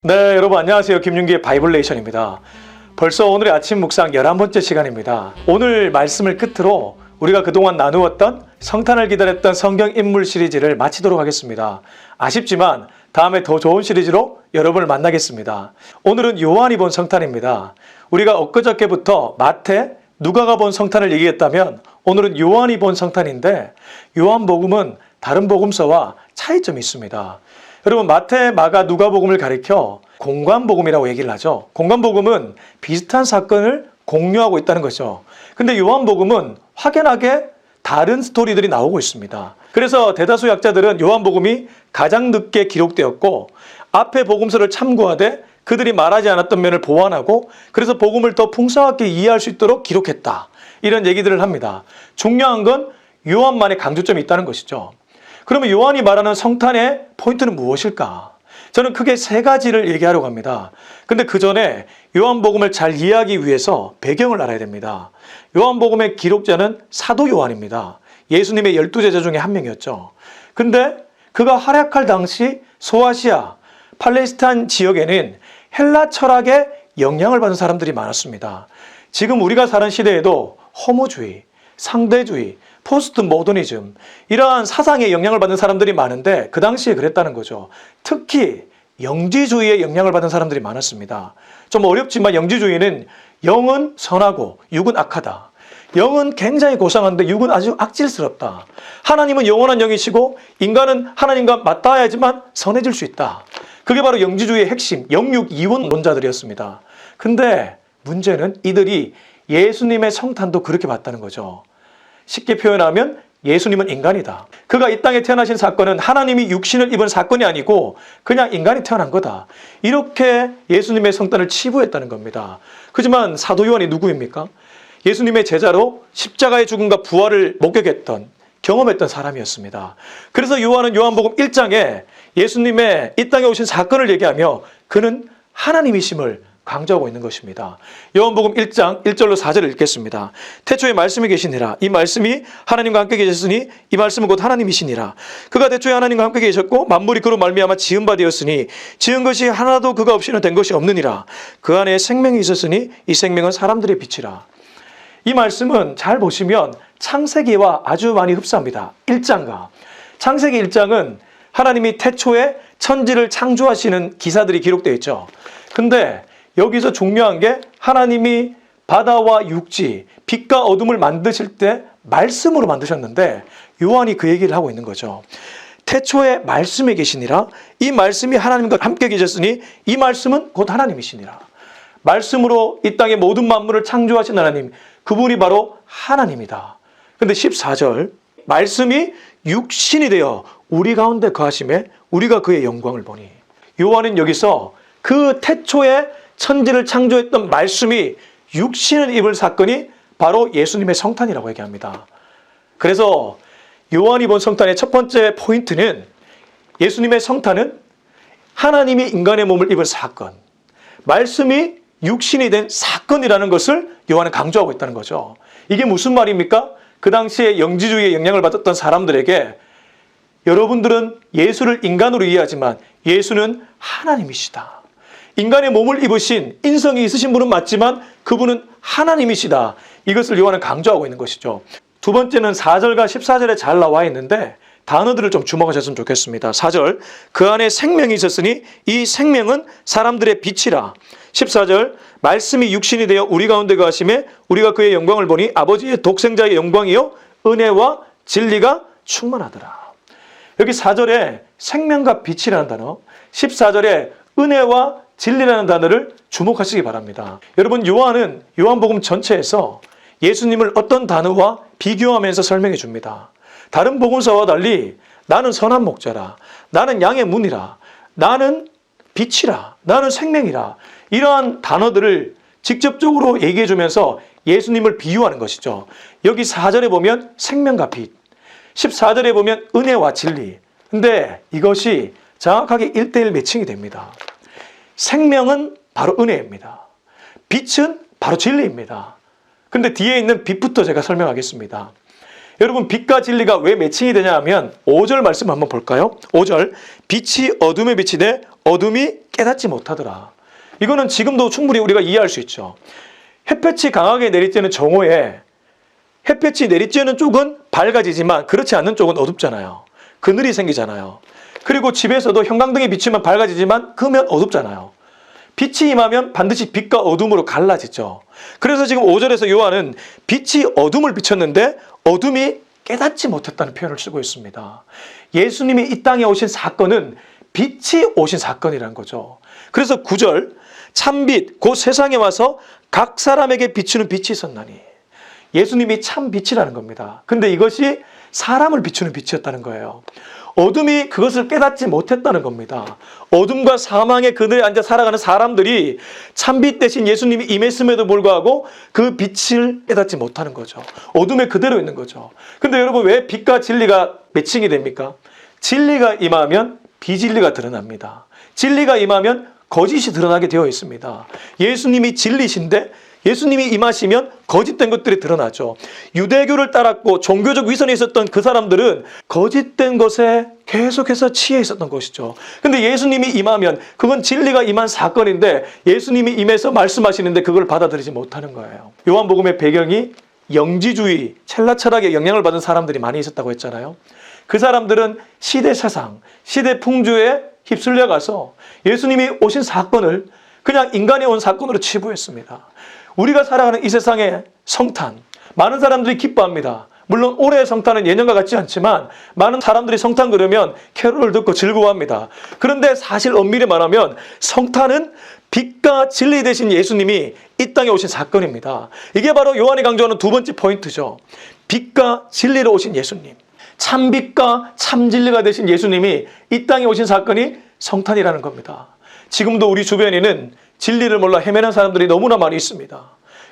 네, 여러분 안녕하세요. 김윤기의 바이블레이션입니다. 벌써 오늘의 아침 묵상 11번째 시간입니다. 오늘 말씀을 끝으로 우리가 그동안 나누었던 성탄을 기다렸던 성경 인물 시리즈를 마치도록 하겠습니다. 아쉽지만 다음에 더 좋은 시리즈로 여러분을 만나겠습니다. 오늘은 요한이 본 성탄입니다. 우리가 엊그저께부터 마태, 누가가 본 성탄을 얘기했다면 오늘은 요한이 본 성탄인데 요한복음은 다른 복음서와 차이점이 있습니다. 여러분 마태, 마가, 누가복음을 가리켜 공관복음이라고 얘기를 하죠. 공관복음은 비슷한 사건을 공유하고 있다는 거죠. 근데 요한복음은 확연하게 다른 스토리들이 나오고 있습니다. 그래서 대다수 약자들은 요한복음이 가장 늦게 기록되었고 앞에 복음서를 참고하되 그들이 말하지 않았던 면을 보완하고 그래서 복음을 더 풍성하게 이해할 수 있도록 기록했다. 이런 얘기들을 합니다. 중요한 건 요한만의 강조점이 있다는 것이죠. 그러면 요한이 말하는 성탄의 포인트는 무엇일까? 저는 크게 세 가지를 얘기하려고 합니다. 근데 그 전에 요한복음을 잘 이해하기 위해서 배경을 알아야 됩니다. 요한복음의 기록자는 사도 요한입니다. 예수님의 12제자 중에 한 명이었죠. 근데 그가 활약할 당시 소아시아, 팔레스타인 지역에는 헬라 철학의 영향을 받은 사람들이 많았습니다. 지금 우리가 사는 시대에도 허무주의, 상대주의, 포스트 모더니즘 이러한 사상에 영향을 받는 사람들이 많은데 그 당시에 그랬다는 거죠. 특히 영지주의에 영향을 받은 사람들이 많았습니다. 좀 어렵지만 영지주의는 영은 선하고 육은 악하다. 영은 굉장히 고상한데 육은 아주 악질스럽다. 하나님은 영원한 영이시고 인간은 하나님과 맞닿아야지만 선해질 수 있다. 그게 바로 영지주의의 핵심, 영육 이원론자들이었습니다. 근데 문제는 이들이 예수님의 성탄도 그렇게 봤다는 거죠. 쉽게 표현하면 예수님은 인간이다. 그가 이 땅에 태어나신 사건은 하나님이 육신을 입은 사건이 아니고 그냥 인간이 태어난 거다. 이렇게 예수님의 성탄을 치부했다는 겁니다. 하지만 사도 요한이 누구입니까? 예수님의 제자로 십자가의 죽음과 부활을 목격했던, 경험했던 사람이었습니다. 그래서 요한은 요한복음 1장에 예수님의 이 땅에 오신 사건을 얘기하며 그는 하나님이심을 강조하고 있는 것입니다. 요한복음 1장 1절로 4절을 읽겠습니다. 태초에 말씀이 계시니라. 이 말씀이 하나님과 함께 계셨으니 이 말씀은 곧 하나님이시니라. 그가 태초에 하나님과 함께 계셨고 만물이 그로 말미암아 지은 바 되었으니 지은 것이 하나도 그가 없이는 된 것이 없느니라. 그 안에 생명이 있었으니 이 생명은 사람들의 빛이라. 이 말씀은 잘 보시면 창세기와 아주 많이 흡사합니다. 1장과 창세기 1장은 하나님이 태초에 천지를 창조하시는 기사들이 기록되어 있죠. 근데 여기서 중요한 게 하나님이 바다와 육지, 빛과 어둠을 만드실 때 말씀으로 만드셨는데 요한이 그 얘기를 하고 있는 거죠. 태초에 말씀이 계시니라. 이 말씀이 하나님과 함께 계셨으니 이 말씀은 곧 하나님이시니라. 말씀으로 이 땅의 모든 만물을 창조하신 하나님, 그분이 바로 하나님이다. 근데 14절 말씀이 육신이 되어 우리 가운데 거하심에 우리가 그의 영광을 보니. 요한은 여기서 그 태초에 천지를 창조했던 말씀이 육신을 입을 사건이 바로 예수님의 성탄이라고 얘기합니다. 그래서 요한이 본 성탄의 첫 번째 포인트는 예수님의 성탄은 하나님이 인간의 몸을 입은 사건, 말씀이 육신이 된 사건이라는 것을 요한은 강조하고 있다는 거죠. 이게 무슨 말입니까? 그 당시에 영지주의에 영향을 받았던 사람들에게 여러분들은 예수를 인간으로 이해하지만 예수는 하나님이시다. 인간의 몸을 입으신 인성이 있으신 분은 맞지만 그분은 하나님이시다. 이것을 요한은 강조하고 있는 것이죠. 두 번째는 4절과 14절에 잘 나와 있는데 단어들을 좀 주목하셨으면 좋겠습니다. 4절 그 안에 생명이 있었으니 이 생명은 사람들의 빛이라. 14절 말씀이 육신이 되어 우리 가운데 거하심에 우리가 그의 영광을 보니 아버지의 독생자의 영광이요 은혜와 진리가 충만하더라. 여기 4절에 생명과 빛이라는 단어, 14절에 은혜와 진리라는 단어를 주목하시기 바랍니다. 여러분 요한은 요한복음 전체에서 예수님을 어떤 단어와 비교하면서 설명해 줍니다. 다른 복음서와 달리 나는 선한 목자라, 나는 양의 문이라, 나는 빛이라, 나는 생명이라 이러한 단어들을 직접적으로 얘기해 주면서 예수님을 비유하는 것이죠. 여기 4절에 보면 생명과 빛, 14절에 보면 은혜와 진리. 근데 이것이 정확하게 1:1 매칭이 됩니다. 생명은 바로 은혜입니다. 빛은 바로 진리입니다. 근데 뒤에 있는 빛부터 제가 설명하겠습니다. 여러분 빛과 진리가 왜 매칭이 되냐 하면 5절 말씀 한번 볼까요? 5절 빛이 어둠에 비치되 어둠이 깨닫지 못하더라. 이거는 지금도 충분히 우리가 이해할 수 있죠. 햇볕이 강하게 내리쬐는 정오에 햇볕이 내리쬐는 쪽은 밝아지지만 그렇지 않는 쪽은 어둡잖아요. 그늘이 생기잖아요. 그리고 집에서도 형광등이 비치면 밝아지지만 그면 어둡잖아요. 빛이 임하면 반드시 빛과 어둠으로 갈라지죠. 그래서 지금 5절에서 요한은 빛이 어둠을 비췄는데 어둠이 깨닫지 못했다는 표현을 쓰고 있습니다. 예수님이 이 땅에 오신 사건은 빛이 오신 사건이라는 거죠. 그래서 9절 참빛 곧 세상에 와서 각 사람에게 비추는 빛이 있었나니, 예수님이 참 빛이라는 겁니다. 근데 이것이 사람을 비추는 빛이었다는 거예요. 어둠이 그것을 깨닫지 못했다는 겁니다. 어둠과 사망의 그늘에 앉아 살아가는 사람들이 참빛 대신 예수님이 임했음에도 불구하고 그 빛을 깨닫지 못하는 거죠. 어둠에 그대로 있는 거죠. 근데 여러분, 왜 빛과 진리가 매칭이 됩니까? 진리가 임하면 비진리가 드러납니다. 진리가 임하면 거짓이 드러나게 되어 있습니다. 예수님이 진리신데 예수님이 임하시면 거짓된 것들이 드러나죠. 유대교를 따랐고 종교적 위선에 있었던 그 사람들은 거짓된 것에 계속해서 취해 있었던 것이죠. 근데 예수님이 임하면 그건 진리가 임한 사건인데 예수님이 임해서 말씀하시는데 그걸 받아들이지 못하는 거예요. 요한복음의 배경이 영지주의, 첼라 철학에 영향을 받은 사람들이 많이 있었다고 했잖아요. 그 사람들은 시대 사상, 시대 풍조에 휩쓸려 가서 예수님이 오신 사건을 그냥 인간이 온 사건으로 치부했습니다. 우리가 살아가는 이 세상의 성탄, 많은 사람들이 기뻐합니다. 물론 올해의 성탄은 예년과 같지 않지만 많은 사람들이 성탄 그러면 캐롤을 듣고 즐거워합니다. 그런데 사실 엄밀히 말하면 성탄은 빛과 진리 되신 예수님이 이 땅에 오신 사건입니다. 이게 바로 요한이 강조하는 두 번째 포인트죠. 빛과 진리로 오신 예수님, 참빛과 참진리가 되신 예수님이 이 땅에 오신 사건이 성탄이라는 겁니다. 지금도 우리 주변에는 진리를 몰라 헤매는 사람들이 너무나 많이 있습니다.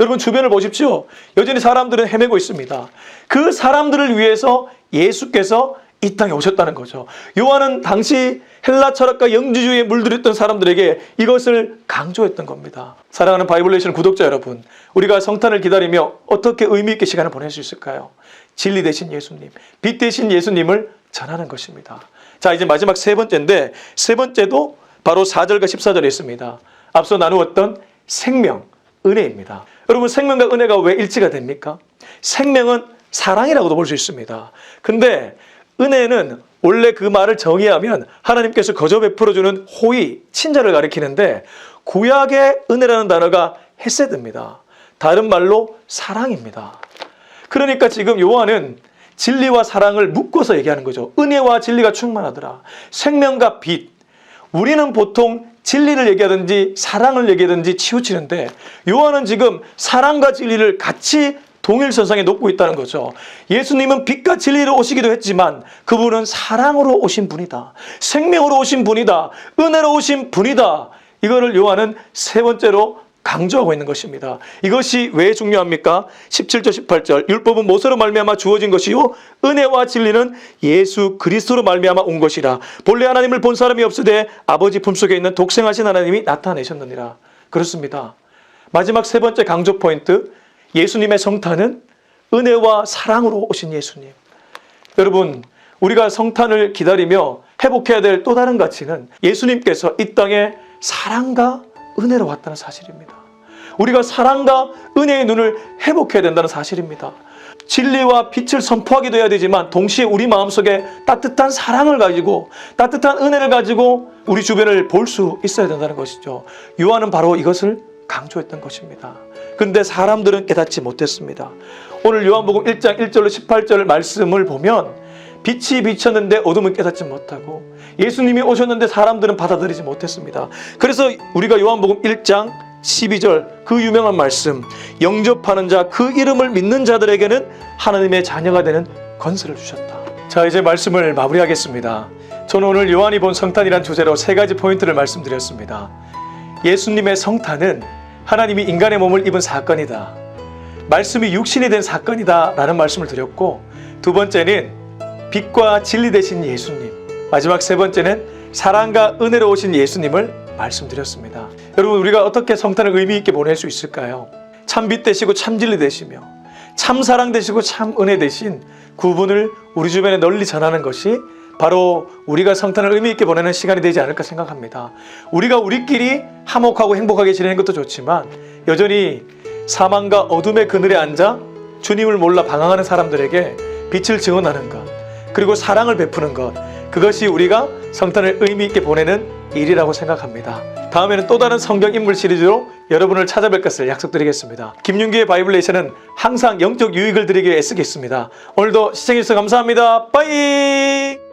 여러분, 주변을 보십시오. 여전히 사람들은 헤매고 있습니다. 그 사람들을 위해서 예수께서 이 땅에 오셨다는 거죠. 요한은 당시 헬라 철학과 영지주의에 물들였던 사람들에게 이것을 강조했던 겁니다. 사랑하는 바이블레이션 구독자 여러분, 우리가 성탄을 기다리며 어떻게 의미 있게 시간을 보낼 수 있을까요? 진리 되신 예수님, 빛 되신 예수님을 전하는 것입니다. 자, 이제 마지막 세 번째인데, 세 번째도 바로 4절과 14절에 있습니다. 앞서 나누었던 생명, 은혜입니다. 여러분, 생명과 은혜가 왜 일치가 됩니까? 생명은 사랑이라고도 볼 수 있습니다. 근데 은혜는 원래 그 말을 정의하면 하나님께서 거저 베풀어주는 호의, 친절을 가리키는데 구약의 은혜라는 단어가 헤세드입니다. 다른 말로 사랑입니다. 그러니까 지금 요한은 진리와 사랑을 묶어서 얘기하는 거죠. 은혜와 진리가 충만하더라. 생명과 빛. 우리는 보통 진리를 얘기하든지 사랑을 얘기하든지 치우치는데 요한은 지금 사랑과 진리를 같이 동일선상에 놓고 있다는 거죠. 예수님은 빛과 진리로 오시기도 했지만 그분은 사랑으로 오신 분이다. 생명으로 오신 분이다. 은혜로 오신 분이다. 이거를 요한은 세 번째로 강조하고 있는 것입니다. 이것이 왜 중요합니까? 17절 18절 율법은 모세로 말미암아 주어진 것이요 은혜와 진리는 예수 그리스도로 말미암아 온 것이라. 본래 하나님을 본 사람이 없으되 아버지 품속에 있는 독생하신 하나님이 나타내셨느니라. 그렇습니다. 마지막 세 번째 강조 포인트, 예수님의 성탄은 은혜와 사랑으로 오신 예수님. 여러분, 우리가 성탄을 기다리며 회복해야 될 또 다른 가치는 예수님께서 이 땅에 사랑과 은혜로 왔다는 사실입니다. 우리가 사랑과 은혜의 눈을 회복해야 된다는 사실입니다. 진리와 빛을 선포하기도 해야 되지만 동시에 우리 마음속에 따뜻한 사랑을 가지고 따뜻한 은혜를 가지고 우리 주변을 볼 수 있어야 된다는 것이죠. 요한은 바로 이것을 강조했던 것입니다. 그런데 사람들은 깨닫지 못했습니다. 오늘 요한복음 1장 1절로 18절 말씀을 보면 빛이 비쳤는데 어둠은 깨닫지 못하고 예수님이 오셨는데 사람들은 받아들이지 못했습니다. 그래서 우리가 요한복음 1장 12절 그 유명한 말씀, 영접하는 자 그 이름을 믿는 자들에게는 하나님의 자녀가 되는 권세를 주셨다. 자, 이제 말씀을 마무리하겠습니다. 저는 오늘 요한이 본 성탄이란 주제로 세 가지 포인트를 말씀드렸습니다. 예수님의 성탄은 하나님이 인간의 몸을 입은 사건이다. 말씀이 육신이 된 사건이다 라는 말씀을 드렸고, 두 번째는 빛과 진리 되신 예수님, 마지막 세 번째는 사랑과 은혜로 오신 예수님을 말씀드렸습니다. 여러분, 우리가 어떻게 성탄을 의미 있게 보낼 수 있을까요? 참빛 되시고 참진리 되시며 참사랑 되시고 참은혜 되신 그분을 우리 주변에 널리 전하는 것이 바로 우리가 성탄을 의미 있게 보내는 시간이 되지 않을까 생각합니다. 우리가 우리끼리 화목하고 행복하게 지내는 것도 좋지만 여전히 사망과 어둠의 그늘에 앉아 주님을 몰라 방황하는 사람들에게 빛을 증언하는 것, 그리고 사랑을 베푸는 것, 그것이 우리가 성탄을 의미 있게 보내는 일이라고 생각합니다. 다음에는 또 다른 성경 인물 시리즈로 여러분을 찾아뵐 것을 약속드리겠습니다. 김윤기의 바이블레이션은 항상 영적 유익을 드리기 위해 애쓰겠습니다. 오늘도 시청해주셔서 감사합니다. 빠이!